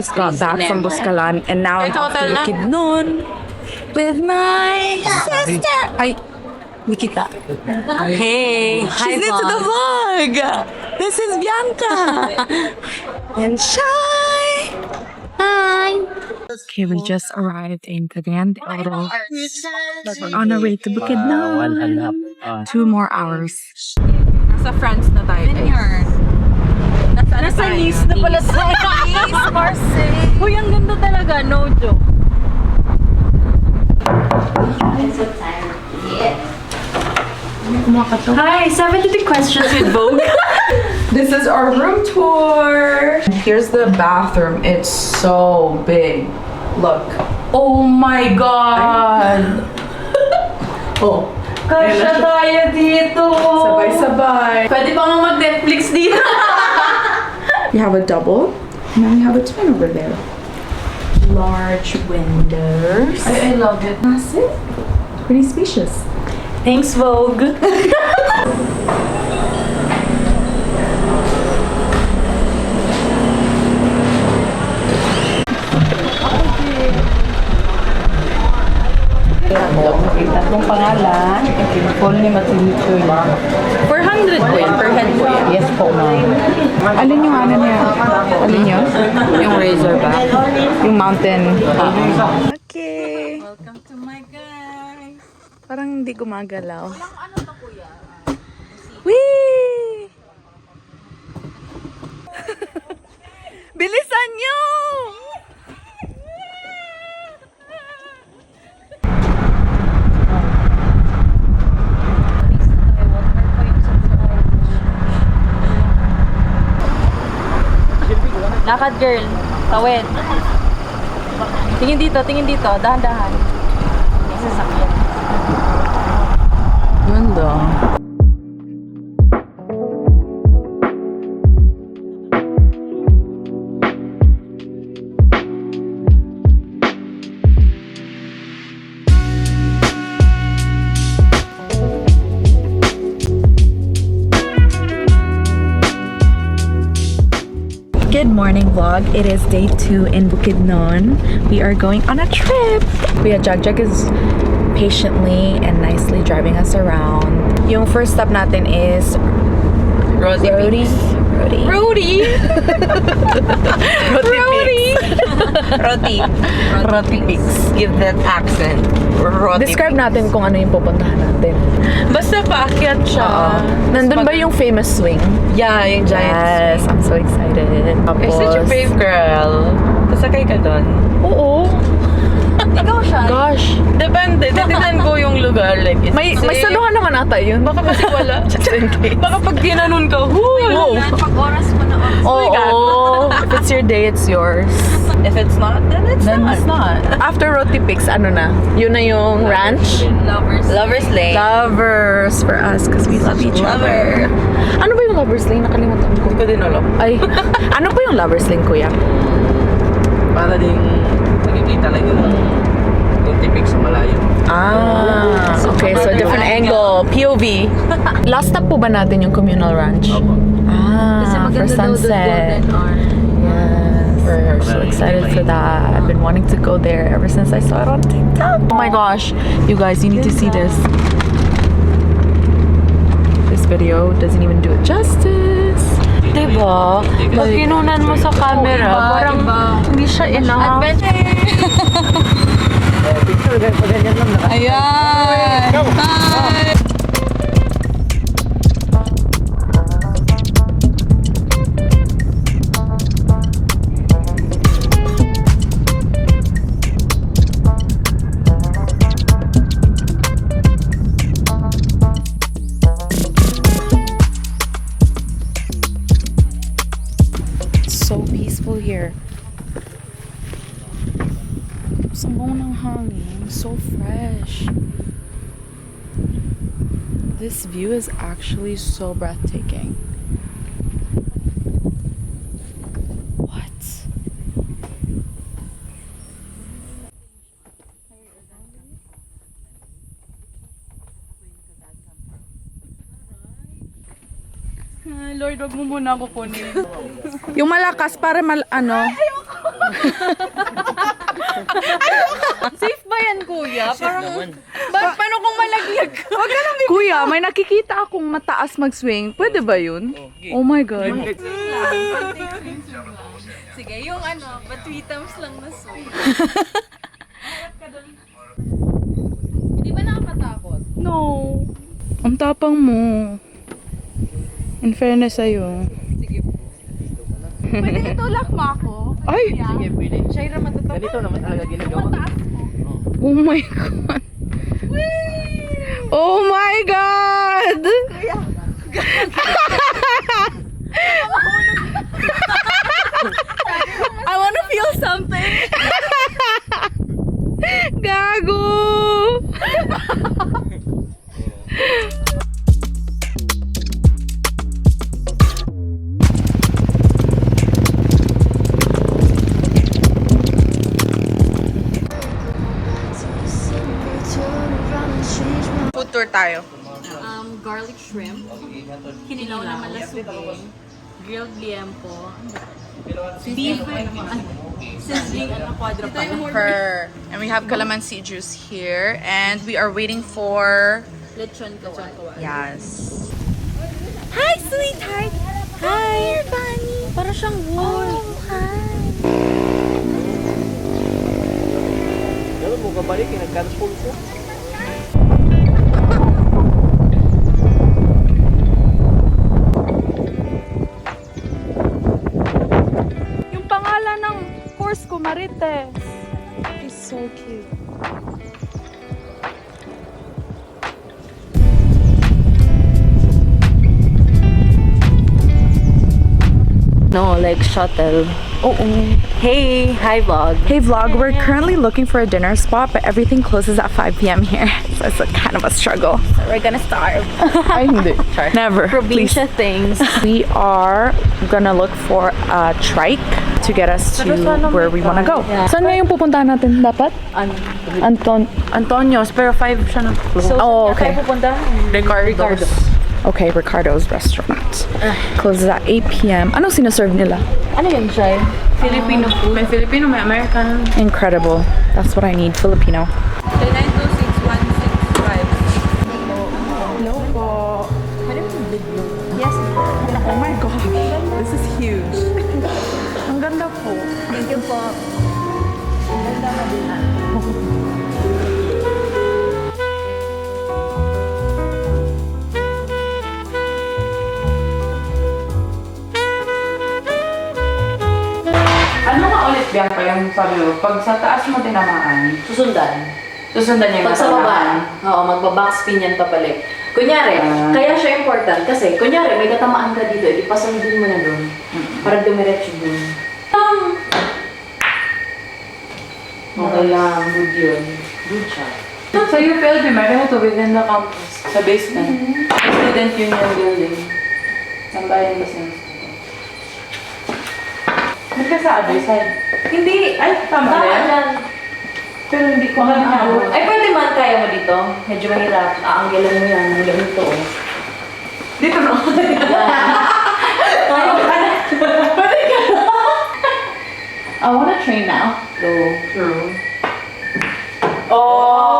just got back from Buscalan and now I'm off to Bukidnon with my sister. Hi, Nikita. Hey, She's new to the vlog. This is Bianca and Shai. Hi. Okay, we just arrived in Cagayan de Oro. We're on our way to Bukidnon. 2 more hours. Nasa France na tayo. Nasa Nice na pala tayo. Nice, Marseille. Uy, ang ganda talaga, no joke. Hi, 73 questions with Vogue. This is our room tour. Here's the bathroom. It's so big. Look. Oh my god. Oh. Kasya tayo dito. Sabay-sabay. Pwede pa nga mag-Netflix dito. We have a double. And then we have a twin over there. Large windows. I love it. Massive. Pretty spacious. Thanks, Vogue. Tatlong pangalan, full name at signature. 400 po yan, per head po yan. Yes po, ma'am. Alin yung ano niya? Alin yun? Yung razor ba? Yung mountain. Okay. Welcome to my guys. Parang hindi gumagalaw. Ano to, kuya? Whee! Bilisan nyo! Lakad, girl. Tawid. Tingin dito. Dahan-dahan. May sasakyan. Ganda. Good morning vlog. It is day 2 in Bukidnon. We are going on a trip. Kuya Jagjag is patiently and nicely driving us around. Yung first stop natin is Roti. Roti Peaks. Give that accent. Roti. Describe natin kung ano yung pupuntahan natin. Basta paakyat siya. Nandun ba yung famous swing? Yeah, yung giant Yes, I'm so excited. You're such a brave girl. Sasakay ka doon. Oo. Ikaw siya. Gosh. Depende. Titignan ko yung lugar. Like, is May it safe? saluhan naman ata yun. Baka kasi wala. Just in case. Baka pag ginanon ka, whoo! Pag oras mo na oras. Oo. If it's your day, it's yours. If it's not, then it's not. After Roti Peaks, ano na? Yun na yung ranch? Lovers Lane. Lovers for us because we love each other. Ano ba yung Lovers Lane? Nakalimutan ko. Hindi ko din alam. Ay, ano po yung Lovers Lane, kuya? Para ding nakikita lang yung tipik sa malayo. Ah, okay. So, different angle. POV. Last stop po ba natin yung communal ranch? Ah, for sunset. Yes. We're so excited for that. I've been wanting to go there ever since I saw it on TikTok. Oh my gosh. You guys, you need to see this. This video doesn't even do it justice. Diba? Pag kinunan mo sa camera, parang hindi siya enough. Ayan! Hi! So peaceful here. Sambaw ng hangin, so fresh. This view is actually so breathtaking. What? Lord, wag mo muna ako kunin. Yung malakas para ano? Safe ba yan, kuya? Parang, Naman. paano kung malaglag ka? Kuya, may nakikita akong mataas mag-swing. Pwede ba yun? Okay. Oh my God. Sige, yung ano, but 3 times lang na swing. Hindi ba nakakatakot? No. Ang tapang mo. In fairness sa'yo. Pwede itulak mo ako. Ay! Sige, pwede. Shaira matatawa. Ganito naman talaga ginagawa. Oh my God. Oh my God! I wanna feel something. Gago! Food tour tayo. Garlic shrimp. Kinilaw na malasugin. Grilled liempo. Beef. Sizzling quadruple. And we have calamansi juice here. And we are waiting for... Lechon kawali. Yes. Hi, sweetheart! Hi, Bunny! Para siyang wool. Pero mo kabalik, nagkaroon ko. Yung pangalan ng course ko, Marites. It's so cute. No, like shuttle. Oh, Hey, hi vlog. hey vlog, we're currently looking for a dinner spot, but everything closes at 5 p.m. here. So it's a kind of a struggle. We're gonna starve. Ay, hindi. Never. Please. Probinsya things. We are gonna look for a trike to get us to where we wanna go. Yeah. Saan nga yung pupuntahan natin dapat? Antonio's, pero 5 siya na. So, Oh, okay. pupunta? Ricardo's. Okay, Ricardo's restaurant. Closes at 8 p.m. Anong sinaserve nila? Ano yun siya? Filipino food. May Filipino, may American. Incredible. That's what I need, Filipino. 926-165. Hello po. Yes. Oh my God. This is huge. Ang ganda po. Thank you po. Ano nga ulit Bianca yung sabi mo? Pag sa taas mo tinamaan, Susundan. susundan niya yung Pag sa tatamaan. baba, oo, magbabackspin yan pabalik. Kunyari, kaya siya important kasi, kunyari, may tatamaan ka dito, ipasundin mo na doon. Para dumiretso doon. Okay lang, good yun. Good shot. So yung PLB, may ganito within the campus, sa basement. Student Union Building. Sambayan Business. Ba't ka sa other side? Hindi, ay, Tama tama yan? dyan. Pero hindi ko alam. Ay, pwede man, kaya mo dito. Medyo mahirap. Aanggelan mo yan, ang ganito. Oh. Dito na ako. I wanna train now. True. Oh!